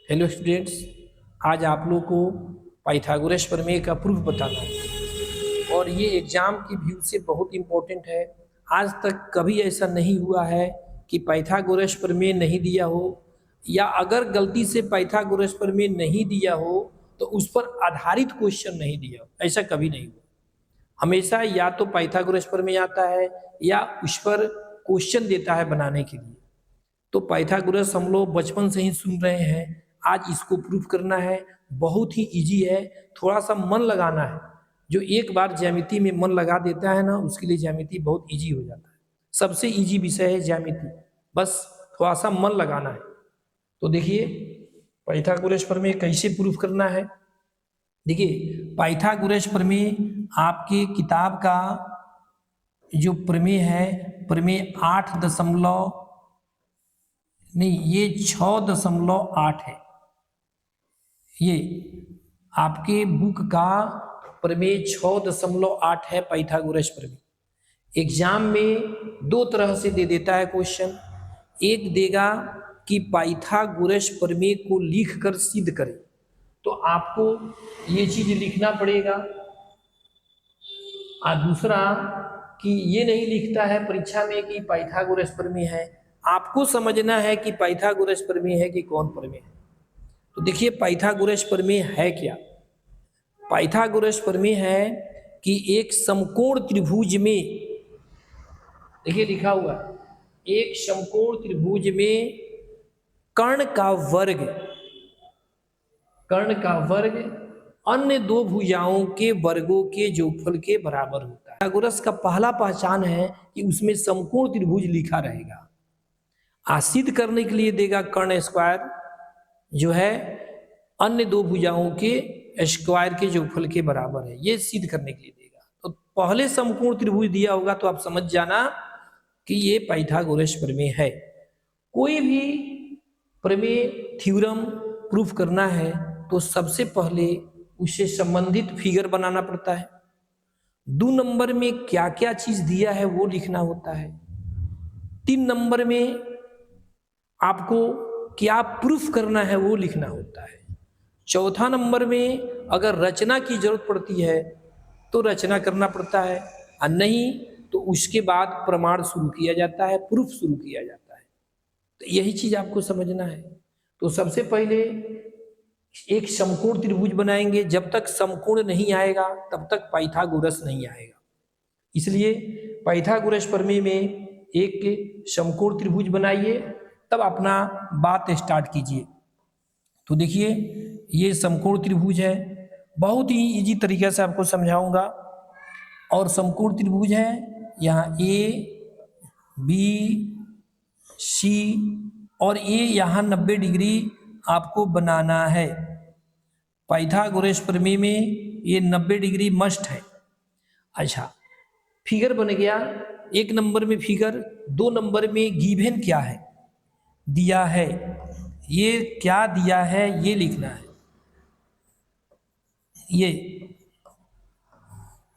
Hello students, आज आप लोग को पाइथागोरस प्रमेय का प्रूफ बताना है और ये एग्जाम की व्यू से बहुत इम्पोर्टेंट है। आज तक कभी ऐसा नहीं हुआ है कि पाइथागोरस प्रमेय नहीं दिया हो, या अगर गलती से पाइथागोरस प्रमेय नहीं दिया हो तो उस पर आधारित क्वेश्चन नहीं दिया हो। ऐसा कभी नहीं हुआ। हमेशा या तो पाइथागोरस प्रमेय आता है या उस पर क्वेश्चन देता है बनाने के लिए। तो पाइथागोरस हम लोग बचपन से ही सुन रहे हैं, आज इसको प्रूफ करना है। बहुत ही इजी है, थोड़ा सा मन लगाना है। जो एक बार ज्यामिति में मन लगा देता है ना, उसके लिए ज्यामिति बहुत इजी हो जाता है। सबसे इजी विषय है ज्यामिति, बस थोड़ा सा मन लगाना है। तो देखिए पाइथागोरस प्रमेय कैसे प्रूफ करना है। देखिए पाइथागोरस प्रमेय आपके किताब का जो प्रमेय है, प्रमेय 6.8 है। ये आपके बुक का प्रमेय 6.8 है पाइथागोरस प्रमेय। एग्जाम में दो तरह से दे देता है क्वेश्चन। एक देगा कि पाइथागोरस प्रमेय को लिखकर सिद्ध करें, तो आपको ये चीज लिखना पड़ेगा। और दूसरा कि ये नहीं लिखता है परीक्षा में कि पाइथागोरस प्रमेय है, आपको समझना है कि पाइथागोरस प्रमेय है कि कौन प्रमेय है। तो देखिए पाइथागोरस प्रमेय है क्या। पाइथागोरस प्रमेय है कि एक समकोण त्रिभुज में, देखिए लिखा हुआ है, एक समकोण त्रिभुज में कर्ण का वर्ग अन्य दो भुजाओं के वर्गों के जोगफल के बराबर होता है। पाइथागोरस का पहला पहचान है कि उसमें समकोण त्रिभुज लिखा रहेगा। सिद्ध करने के लिए देगा कर्ण स्क्वायर जो है अन्य दो भुजाओं के स्क्वायर के जोगफल के बराबर है, ये सिद्ध करने के लिए देगा। तो पहले समकोण त्रिभुज दिया होगा तो आप समझ जाना कि ये पाइथागोरस प्रमेय है। कोई भी प्रमेय थ्योरम प्रूफ करना है तो सबसे पहले उससे संबंधित फिगर बनाना पड़ता है। 2 नंबर में क्या क्या चीज दिया है वो लिखना होता है। 3 नंबर में आपको क्या प्रूफ करना है वो लिखना होता है। चौथा नंबर में अगर रचना की जरूरत पड़ती है तो रचना करना पड़ता है, और नहीं तो उसके बाद प्रमाण शुरू किया जाता है, प्रूफ शुरू किया जाता है। तो यही चीज आपको समझना है। तो सबसे पहले एक समकोण त्रिभुज बनाएंगे। जब तक समकोण नहीं आएगा तब तक पाइथागोरस नहीं आएगा। इसलिए पाइथागोरस प्रमेय में एक समकोण त्रिभुज बनाइए, तब अपना बात स्टार्ट कीजिए। तो देखिए ये समकोण त्रिभुज है, बहुत ही इजी तरीके से आपको समझाऊंगा। और समकोण त्रिभुज है, यहाँ ए बी सी और ए यहाँ 90 डिग्री आपको बनाना है। पाइथागोरस प्रमेय में ये 90 डिग्री मस्ट है। अच्छा, फिगर बन गया। 1 नंबर में फिगर, 2 नंबर में गिवन क्या है दिया है, ये क्या दिया है ये लिखना है। ये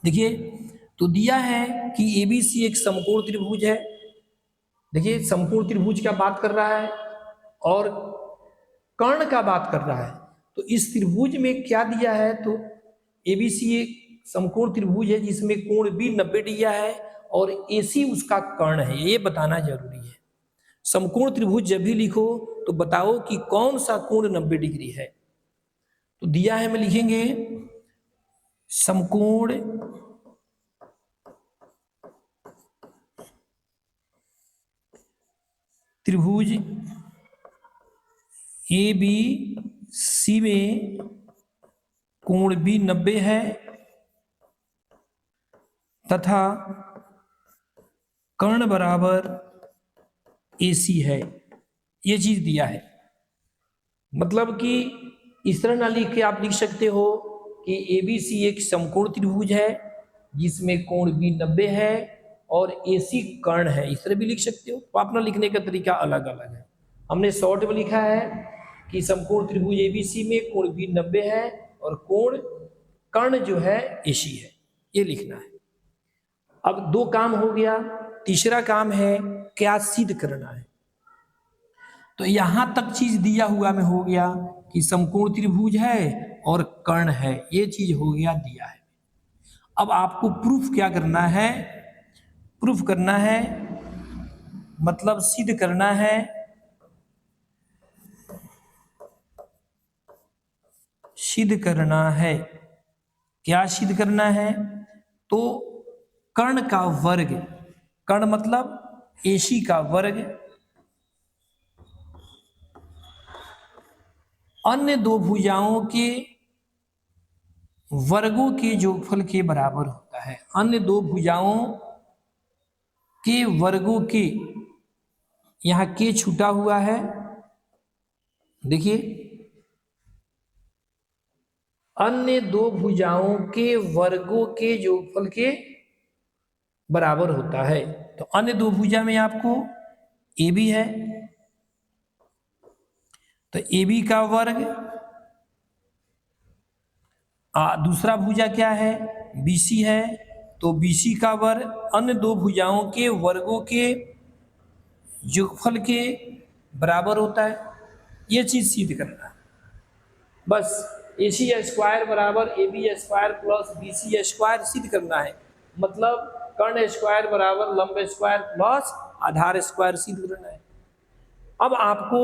देखिए तो दिया है कि एबीसी एक समकोण त्रिभुज है। देखिए समकोण त्रिभुज का बात कर रहा है और कर्ण का बात कर रहा है। तो इस त्रिभुज में क्या दिया है, तो एबीसी एक समकोण त्रिभुज है जिसमें कोण भी 90 दिया है और एसी उसका कर्ण है, ये बताना जरूरी है। समकोण त्रिभुज जब भी लिखो तो बताओ कि कौन सा कोण 90 डिग्री है। तो दिया है, में लिखेंगे समकोण त्रिभुज ए बी सी में कोण भी 90 है तथा कर्ण बराबर AC है, ये चीज दिया है। मतलब कि इस तरह ना लिख के आप लिख सकते हो कि ABC एक समकोण त्रिभुज है जिसमें कोण भी 90 है और AC कर्ण है, इस तरह भी लिख सकते हो। तो अपना लिखने का तरीका अलग अलग है। हमने शॉर्ट में लिखा है कि समकोण त्रिभुज ABC में कोण भी 90 है और कोण कर्ण जो है AC है, ये लिखना है। अब 2 काम हो गया, तीसरा काम है क्या सिद्ध करना है। तो यहां तक चीज दिया हुआ में हो गया कि समकोण त्रिभुज है और कर्ण है, ये चीज हो गया दिया है। अब आपको प्रूफ क्या करना है, प्रूफ करना है मतलब सिद्ध करना है, सिद्ध करना है। क्या सिद्ध करना है? तो कर्ण का वर्ग, कर्ण मतलब AC का वर्ग अन्य दो भुजाओं के वर्गों के जोगफल के बराबर होता है। अन्य दो भुजाओं के वर्गों के, यहां के छूटा हुआ है, देखिए, अन्य दो भुजाओं के वर्गों के जोगफल के बराबर होता है। तो अन्य दो भुजा में आपको AB है, तो AB का वर्ग, दूसरा भुजा क्या है? BC है, तो BC का वर्ग अन्य दो भुजाओं के वर्गों के जोगफल के बराबर होता है। ये चीज सिद्ध करना है बस। AC स्क्वायर बराबर AB square plus BC square सिद्ध करना है, मतलब कर्ण स्क्वायर बराबर लंब स्क्वायर प्लस आधार स्क्वायर सिद्ध करना है। अब आपको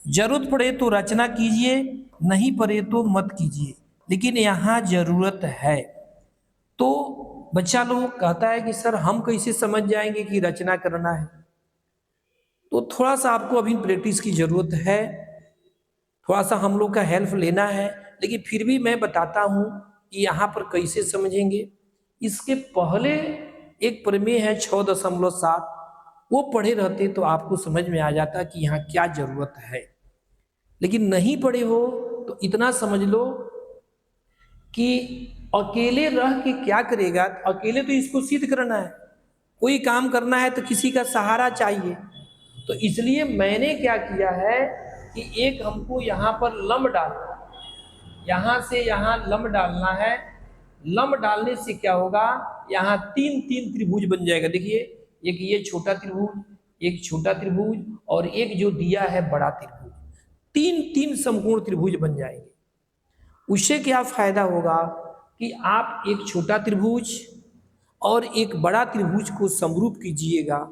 जरूरत पड़े तो रचना कीजिए, नहीं पड़े तो मत कीजिए, लेकिन यहाँ जरूरत है। तो बच्चा लोग कहता है कि सर हम कैसे समझ जाएंगे कि रचना करना है? तो थोड़ा सा आपको अभी प्रैक्टिस की जरूरत है, थोड़ा सा हम लोग का हेल्प लेना है, लेकिन फिर भी मैं बताता हूं कि यहाँ पर कैसे समझेंगे। इसके पहले एक प्रमेय है 6.7, वो पढ़े रहते तो आपको समझ में आ जाता कि यहाँ क्या जरूरत है। लेकिन नहीं पढ़े हो तो इतना समझ लो कि अकेले रह के क्या करेगा, अकेले तो इसको सिद्ध करना है, कोई काम करना है तो किसी का सहारा चाहिए। तो इसलिए मैंने क्या किया है कि एक हमको यहाँ पर लंब डालना, यहाँ से यहाँ लंब डालना है। लंब डालने से क्या होगा, यहाँ तीन तीन त्रिभुज बन जाएगा। देखिए, एक ये छोटा त्रिभुज, एक छोटा त्रिभुज और एक जो दिया है बड़ा त्रिभुज, तीन तीन समकोण त्रिभुज बन जाएंगे। उससे क्या फायदा होगा कि आप एक छोटा त्रिभुज और एक बड़ा त्रिभुज को समरूप कीजिएगा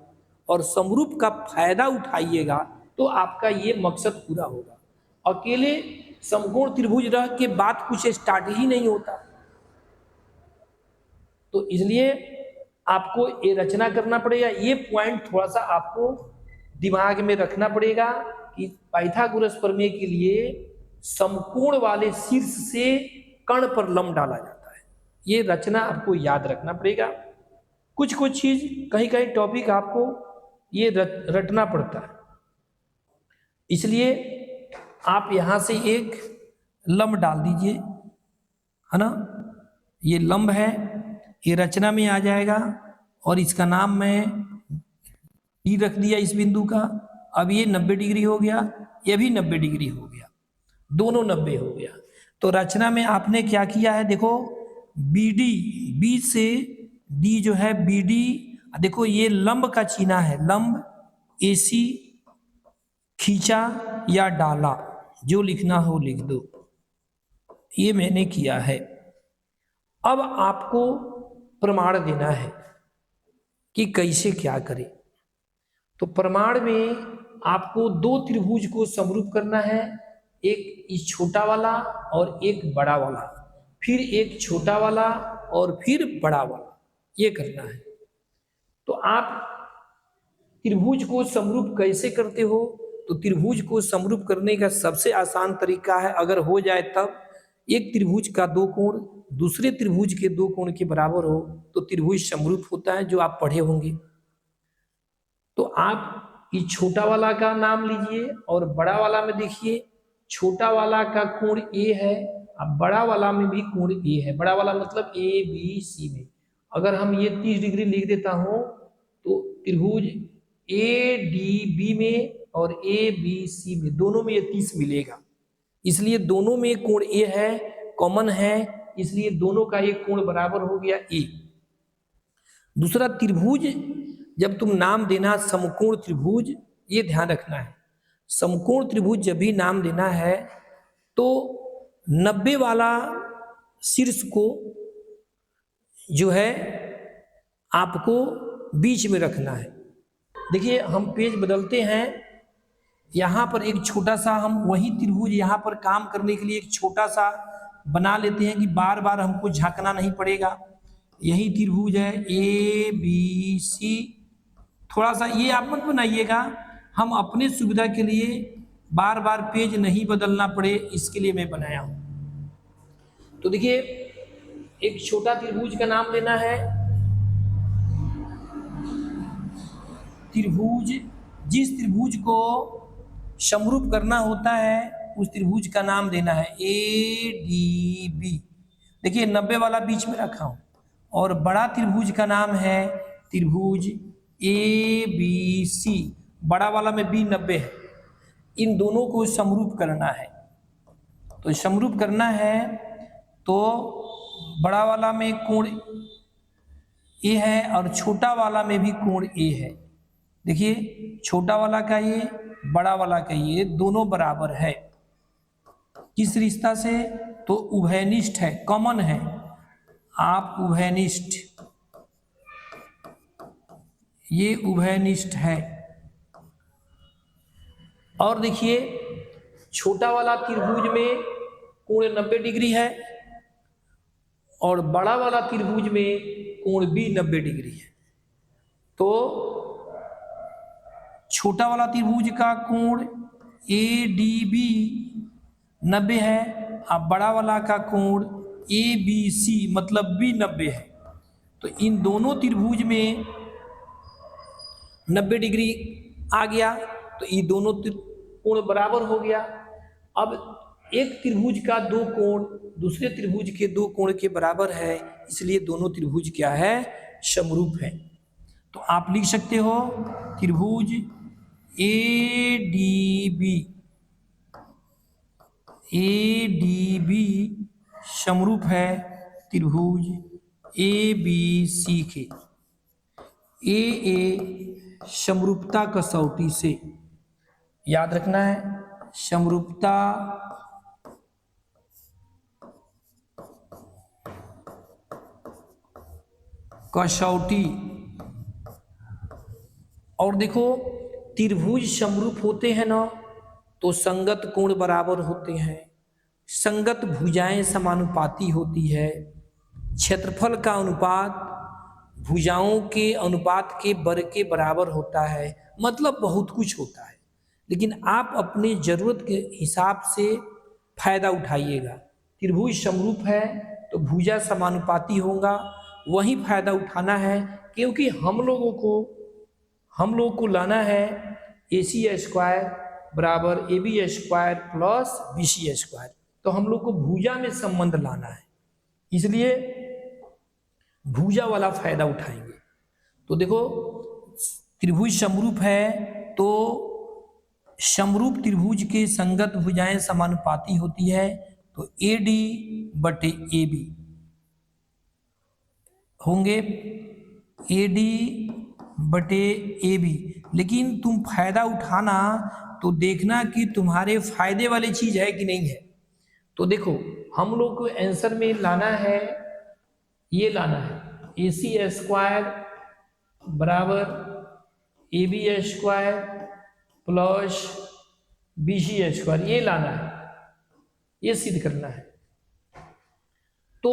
और समरूप का फायदा उठाइएगा, तो आपका ये मकसद पूरा होगा। अकेले समकोण त्रिभुज रह के बात कुछ स्टार्ट ही नहीं होता। तो इसलिए आपको ये रचना करना पड़ेगा। ये पॉइंट थोड़ा सा आपको दिमाग में रखना पड़ेगा कि पाइथागोरस प्रमेय के लिए समकोण वाले शीर्ष से कर्ण पर लंब डाला जाता है। ये रचना आपको याद रखना पड़ेगा। कुछ कुछ चीज कहीं कहीं टॉपिक आपको ये रटना पड़ता है, इसलिए आप यहां से एक लंब डाल दीजिए, है ना। ये लंब है, ये रचना में आ जाएगा और इसका नाम मैं डी रख दिया इस बिंदु का। अब ये 90 डिग्री हो गया, ये भी 90 डिग्री हो गया, दोनों 90 हो गया। तो रचना में आपने क्या किया है, देखो BD, बी से डी जो है BD, देखो ये लंब का चिन्ह है, लंब AC खींचा या डाला, जो लिखना हो लिख दो, ये मैंने किया है। अब आपको प्रमाण देना है कि कैसे क्या करें। तो प्रमाण में आपको दो त्रिभुज को समरूप करना है, एक इस छोटा वाला और एक बड़ा वाला, फिर एक छोटा वाला और फिर बड़ा वाला, ये करना है। तो आप त्रिभुज को समरूप कैसे करते हो? तो त्रिभुज को समरूप करने का सबसे आसान तरीका है, अगर हो जाए तब, एक त्रिभुज का दो कोण दूसरे त्रिभुज के दो कोण के बराबर हो तो त्रिभुज समरूप होता है, जो आप पढ़े होंगे। तो आप इस छोटा वाला का नाम लीजिए और बड़ा वाला में देखिए, छोटा वाला का कोण A है, अब बड़ा वाला में भी कोण A है। बड़ा वाला मतलब ABC में अगर हम ये 30 डिग्री लिख देता हूं तो त्रिभुज ADB में और ABC में, दोनों में ये 30 मिलेगा, इसलिए दोनों में कोण A है, कॉमन है, इसलिए दोनों का एक कोण बराबर हो गया A। दूसरा त्रिभुज, जब तुम नाम देना समकोण त्रिभुज, ये ध्यान रखना है, समकोण त्रिभुज जब भी नाम देना है तो 90 वाला शीर्ष को जो है आपको बीच में रखना है। देखिए हम पेज बदलते हैं, यहाँ पर एक छोटा सा हम वही त्रिभुज यहाँ पर काम करने के लिए एक छोटा सा बना लेते हैं कि बार बार हमको झांकना नहीं पड़ेगा। यही त्रिभुज है ए बी सी। थोड़ा सा ये आप मत बनाइएगा, हम अपने सुविधा के लिए बार बार पेज नहीं बदलना पड़े इसके लिए मैं बनाया हूँ। तो देखिए एक छोटा त्रिभुज का नाम लेना है, त्रिभुज जिस त्रिभुज को समरूप करना होता है उस त्रिभुज का नाम देना है ए डी बी। देखिए 90 वाला बीच में रखा हूँ और बड़ा त्रिभुज का नाम है त्रिभुज ए बी सी। बड़ा वाला में बी 90 है, इन दोनों को समरूप करना है। तो समरूप करना है तो बड़ा वाला में कोण ए है और छोटा वाला में भी कोण ए है। देखिए छोटा वाला का ये, बड़ा वाला का ये, दोनों बराबर है। किस रिश्ता से? तो उभयनिष्ठ है, कॉमन है। आप उभयनिष्ठ, ये उभयनिष्ठ है। और देखिए छोटा वाला त्रिभुज में कोण 90 डिग्री है और बड़ा वाला त्रिभुज में कोण भी 90 डिग्री है। तो छोटा वाला त्रिभुज का कोण ए डी बी 90 है और बड़ा वाला का कोण ए बी सी मतलब भी 90 है। तो इन दोनों त्रिभुज में 90 डिग्री आ गया तो ये दोनों कोण बराबर हो गया। अब एक त्रिभुज का दो कोण दूसरे त्रिभुज के दो कोण के बराबर है, इसलिए दोनों त्रिभुज क्या है? समरूप है। तो आप लिख सकते हो त्रिभुज ए डी बी समरूप है त्रिभुज ए बी सी के। ए समरूपता कसौटी से याद रखना है, समरूपता कसौटी। और देखो त्रिभुज समरूप होते हैं ना तो संगत कोण बराबर होते हैं, संगत भुजाएं समानुपाती होती है, क्षेत्रफल का अनुपात भुजाओं के अनुपात के वर्ग के बराबर होता है, मतलब बहुत कुछ होता है। लेकिन आप अपने ज़रूरत के हिसाब से फायदा उठाइएगा। त्रिभुज समरूप है तो भुजा समानुपाती होगा, वही फायदा उठाना है। क्योंकि हम लोगों को लाना है ए सी स्क्वायर बराबर A B square plus B C square. तो हम लोग को भुजा में संबंध लाना है, इसलिए भुजा वाला फायदा उठाएंगे। तो देखो त्रिभुज समरूप है तो समरूप त्रिभुज के संगत भुजाएं समानुपाती होती है। तो ए डी बटे ए बी होंगे, ए डी बटे ए बी। लेकिन तुम फायदा उठाना तो देखना कि तुम्हारे फायदे वाली चीज है कि नहीं है। तो देखो हम लोग को आंसर में लाना है, ये लाना है ए सी स्क्वायर बराबर A B square plus B C square, ये लाना है, ये सिद्ध करना है। तो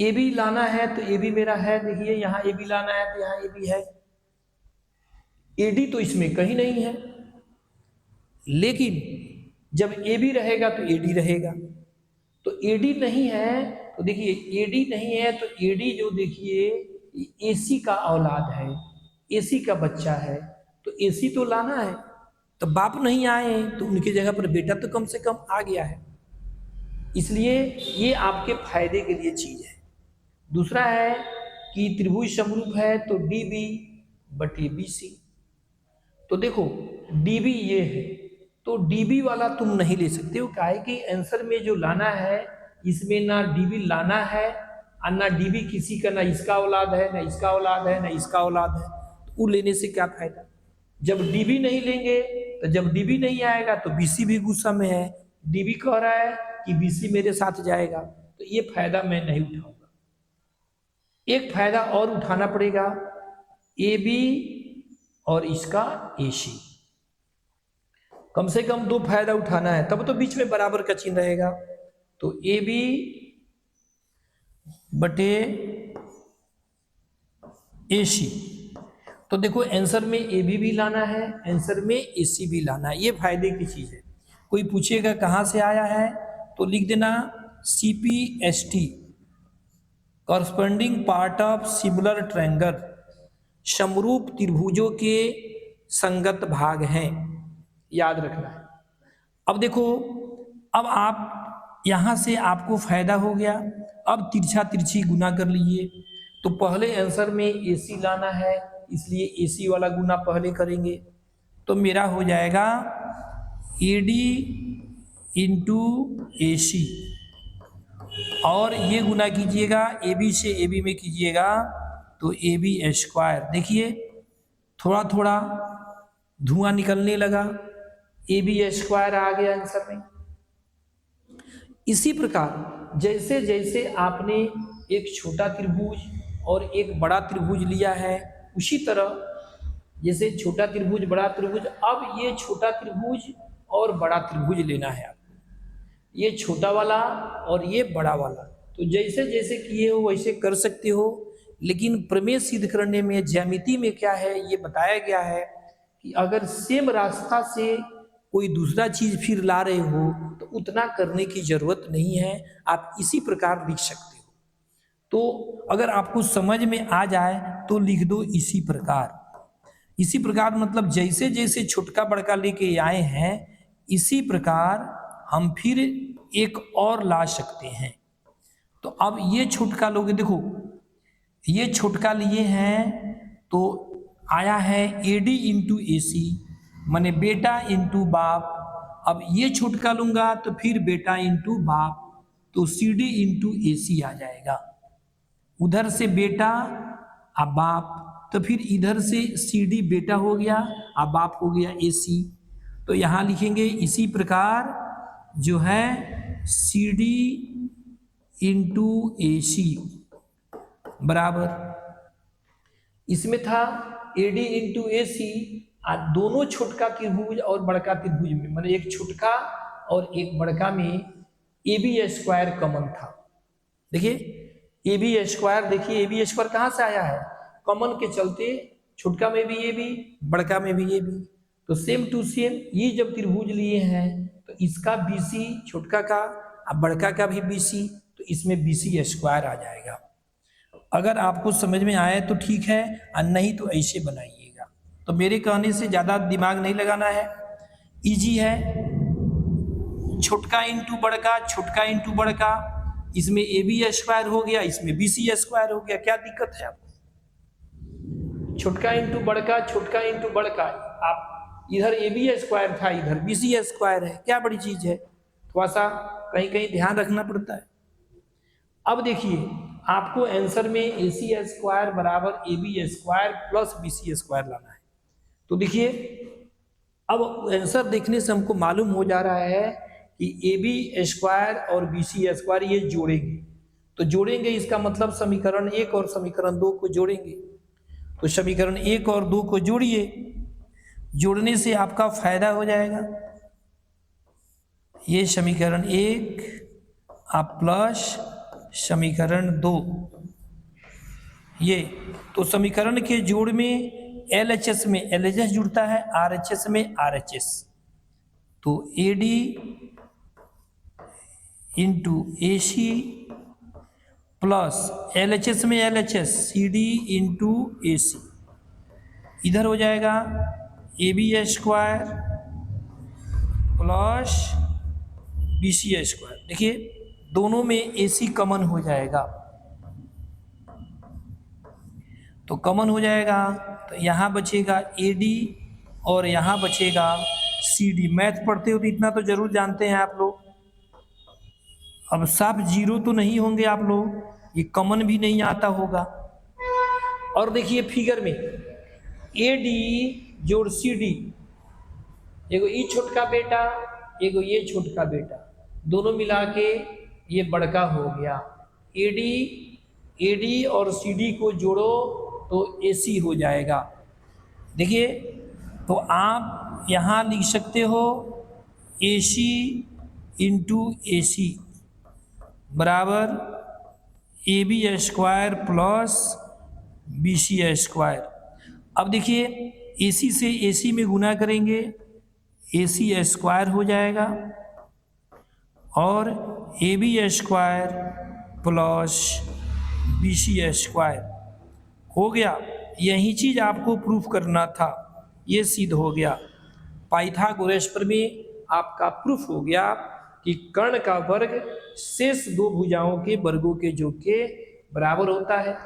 ए बी लाना है तो ए बी मेरा है, देखिए यहाँ ए बी लाना है तो यहाँ ए बी है। ए डी तो इसमें कहीं नहीं है, लेकिन जब ए बी रहेगा तो ए डी रहेगा। तो ए डी नहीं है तो देखिए ए डी नहीं है तो ए डी जो देखिए ए सी का औलाद है, ए सी का बच्चा है, तो ए सी तो लाना है। तो बाप नहीं आए तो उनकी जगह पर बेटा तो कम से कम आ गया है, इसलिए ये आपके फायदे के लिए चीज है। दूसरा है कि त्रिभुज समरूप है तो डी बी बटे बी सी। तो देखो डी बी ये है तो डी बी वाला तुम नहीं ले सकते हो, काहे कि आंसर में जो लाना है इसमें ना डी बी लाना है और ना डी बी किसी का, ना इसका औलाद है ना इसका औलाद है ना इसका औलाद है। तो वो लेने से क्या फायदा? जब डी बी नहीं लेंगे तो जब डी बी नहीं आएगा तो बी सी भी गुस्सा में है, डी भी कह रहा है कि बी सी मेरे साथ जाएगा, तो ये फायदा मैं नहीं उठाऊंगा। एक फायदा और उठाना पड़ेगा, ए बी और इसका ए सी, कम से कम 2 फायदा उठाना है, तब तो बीच में बराबर का चिन्ह रहेगा। तो ए बी बटे ए सी, तो देखो आंसर में ए बी भी लाना है, आंसर में ए सी भी लाना है, ये फायदे की चीज है। कोई पूछेगा कहाँ से आया है, तो लिख देना CPST, corresponding part of similar triangle, समरूप त्रिभुजों के संगत भाग हैं, याद रखना है। अब देखो, अब आप यहां से आपको फायदा हो गया, अब तिरछा तिरछी गुना कर लीजिए। तो पहले आंसर में AC लाना है, इसलिए AC वाला गुना पहले करेंगे, तो मेरा हो जाएगा AD इंटू AC, और ये गुना कीजिएगा AB से AB में कीजिएगा तो AB स्क्वायर। देखिए थोड़ा थोड़ा धुआं निकलने लगा, AB स्क्वायर आ गया आंसर में। इसी प्रकार जैसे जैसे आपने एक छोटा त्रिभुज और एक बड़ा त्रिभुज लिया है, उसी तरह जैसे छोटा त्रिभुज बड़ा त्रिभुज, अब ये छोटा त्रिभुज और बड़ा त्रिभुज लेना है आपको, ये छोटा वाला और ये बड़ा वाला। तो जैसे जैसे किए हो वैसे कर सकते हो, लेकिन प्रमेय सिद्ध करने में ज्यामिति में क्या है ये बताया गया है कि अगर सेम रास्ता से कोई दूसरा चीज फिर ला रहे हो तो उतना करने की जरूरत नहीं है, आप इसी प्रकार लिख सकते हो। तो अगर आपको समझ में आ जाए तो लिख दो इसी प्रकार। इसी प्रकार मतलब जैसे जैसे छोटका बड़का लेके आए हैं, इसी प्रकार हम फिर एक और ला सकते हैं। तो अब ये छोटका लोगे, देखो ये छोटका लिए हैं तो आया है AD इंटू AC, माने बेटा इंटू बाप। अब ये छोटका लूंगा तो फिर बेटा इंटू बाप, तो CD इंटू AC आ जाएगा। उधर से बेटा अब बाप, तो फिर इधर से CD बेटा हो गया, अब बाप हो गया AC। तो यहाँ लिखेंगे इसी प्रकार जो है CD इंटू AC बराबर, इसमें था AD इंटू AC, दोनों छोटका त्रिभुज और बड़का त्रिभुज में, मतलब एक छोटका और एक बड़का में AB स्क्वायर कॉमन था। देखिए AB स्क्वायर, देखिए AB स्क्वायर कहाँ से आया है, कॉमन के चलते छोटका में भी AB बड़का में भी AB, तो सेम टू सेम ये जब त्रिभुज लिए हैं तो इसका BC छोटका का अब बड़का का भी BC, तो इसमें BC स्क्वायर आ जाएगा। अगर आपको समझ में आए तो ठीक है, और नहीं तो ऐसे बनाइएगा। तो मेरे कहने से ज़्यादा दिमाग नहीं लगाना है, इजी है। छोटका इंटू बड़का, छोटका इंटू बड़का, इसमें AB स्क्वायर हो गया, इसमें BC स्क्वायर हो गया, क्या दिक्कत है आपको? छोटका इंटू बड़का, छोटका इंटू बड़का, आप इधर AB स्क्वायर था, इधर BC स्क्वायर है, क्या बड़ी चीज है? थोड़ा सा कहीं कहीं ध्यान रखना पड़ता है। अब देखिए आपको आंसर में AC स्क्वायर बराबर AB square plus BC square लाना है। तो देखिए अब आंसर देखने से हमको मालूम हो जा रहा है कि AB स्क्वायर और BC स्क्वायर ये जोड़ेंगे, तो जोड़ेंगे इसका मतलब समीकरण 1 और समीकरण 2 को जोड़ेंगे। तो समीकरण 1 और 2 को जोड़िए, जोड़ने से आपका फायदा हो जाएगा। ये समीकरण 1 आप प्लस समीकरण 2, ये तो समीकरण के जोड़ में LHS में LHS जुड़ता है, RHS में RHS, तो AD into AC plus LHS में LHS CD इंटू AC, इधर हो जाएगा AB square plus BC square. देखिए दोनों में AC कॉमन हो जाएगा, तो कॉमन हो जाएगा तो यहाँ बचेगा AD और यहाँ बचेगा CD। मैथ पढ़ते हो तो इतना तो जरूर जानते हैं आप लोग। अब साफ जीरो तो नहीं होंगे आप लोग, ये कॉमन भी नहीं आता होगा। और देखिए फिगर में AD जोड़ CD, देखो ई छोटका बेटा एक ये छोटका बेटा, दोनों मिला के ये बड़का हो गया। एडी एडी और सीडी को जोड़ो तो एसी हो जाएगा। देखिए, तो आप यहाँ लिख सकते हो एसी इंटू एसी बराबर A B square plus B C square. अब देखिए, एसी से एसी में गुना करेंगे, एसी स्क्वायर हो जाएगा और A B square plus B C square हो गया। यही चीज़ आपको प्रूफ करना था, ये सिद्ध हो गया। पाइथागोरस प्रमेय आपका प्रूफ हो गया कि कर्ण का वर्ग शेष दो भुजाओं के वर्गों के योग के बराबर होता है।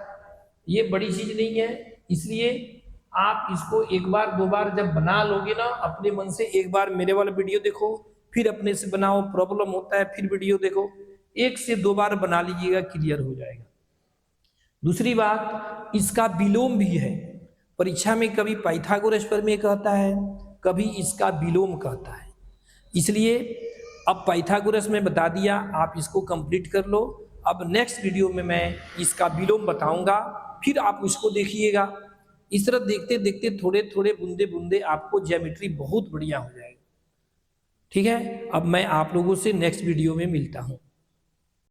ये बड़ी चीज नहीं है, इसलिए आप इसको एक बार दो बार जब बना लोगे ना अपने मन से, एक बार मेरे वाला वीडियो देखो, फिर अपने से बनाओ, प्रॉब्लम होता है फिर वीडियो देखो, एक से दो बार बना लीजिएगा, क्लियर हो जाएगा। दूसरी बात, इसका विलोम भी है। परीक्षा में कभी पाइथागोरस प्रमेय कहता है, कभी इसका विलोम कहता है, इसलिए अब पाइथागोरस में बता दिया, आप इसको कंप्लीट कर लो। अब नेक्स्ट वीडियो में मैं इसका विलोम बताऊंगा, फिर आप इसको देखिएगा। इस तरह देखते देखते थोड़े थोड़े बूंदे बूंदे आपको ज्योमेट्री बहुत बढ़िया हो जाएगा। ठीक है, अब मैं आप लोगों से नेक्स्ट वीडियो में मिलता हूँ।